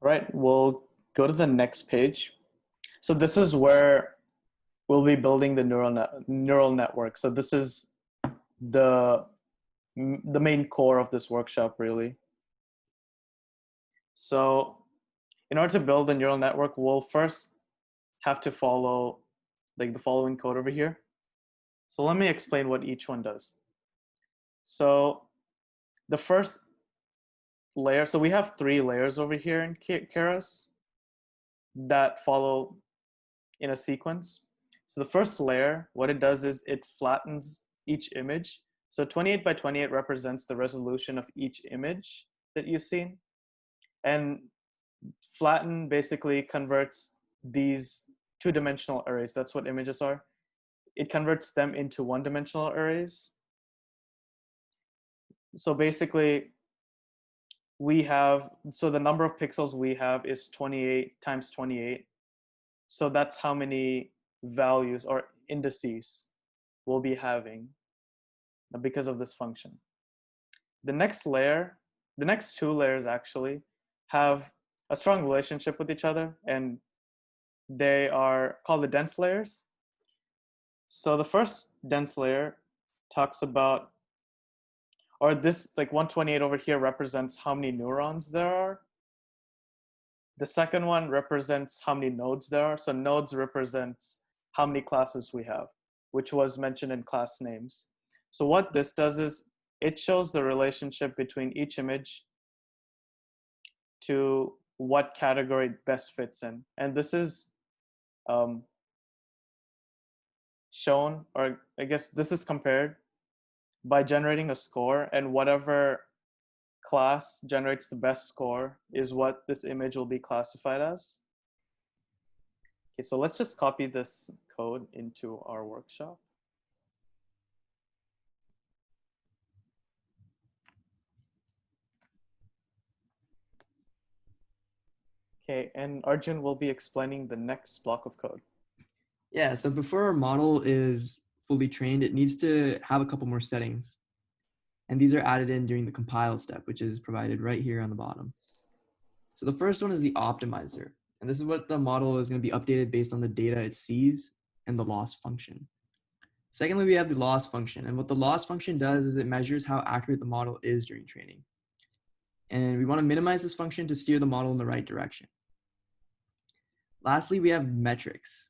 All right, we'll go to the next page. So this is where we'll be building the neural network. So this is the main core of this workshop, really. So in order to build a neural network, we'll first have to follow like the following code over here. So let me explain what each one does. So the first layer, so we have 3 layers over here in Keras that follow in a sequence. So the first layer, what it does is it flattens each image. So 28 by 28 represents the resolution of each image that you've seen. And flatten basically converts these 2-dimensional arrays. That's what images are. It converts them into 1-dimensional arrays. So basically, so the number of pixels we have is 28 times 28. So that's how many values or indices we'll be having because of this function. The next layer, the next 2 layers actually have a strong relationship with each other, and they are called the dense layers. So the first dense layer talks about, or this like 128 over here represents how many neurons there are. The second one represents how many nodes there are. So nodes represents how many classes we have, which was mentioned in class names. So what this does is it shows the relationship between each image to what category it best fits in. And this is shown, or I guess this is compared by generating a score, and whatever class generates the best score is what this image will be classified as. Okay, so let's just copy this code into our workshop. Okay, and Arjun will be explaining the next block of code. Yeah, so before our model is fully trained, it needs to have a couple more settings. And these are added in during the compile step, which is provided right here on the bottom. So the first one is the optimizer. And this is what the model is going to be updated based on the data it sees and the loss function. Secondly, we have the loss function. And what the loss function does is it measures how accurate the model is during training. And we want to minimize this function to steer the model in the right direction. Lastly, we have metrics.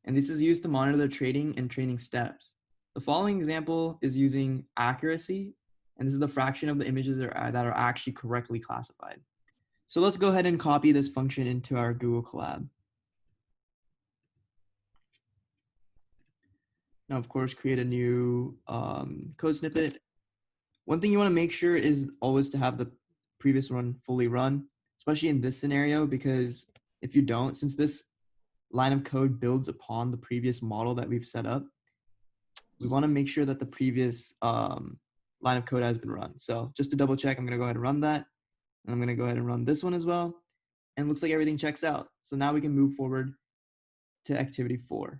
And this is used to monitor the training and training steps. The following example is using accuracy, and this is the fraction of the images that are actually correctly classified. So let's go ahead and copy this function into our Google Colab. Now, of course, create a new code snippet. One thing you want to make sure is always to have the previous one fully run, especially in this scenario, because if you don't, since this line of code builds upon the previous model that we've set up, we want to make sure that the previous line of code has been run. So just to double check, I'm going to go ahead and run that. And I'm going to go ahead and run this one as well. And it looks like everything checks out. So now we can move forward to activity 4.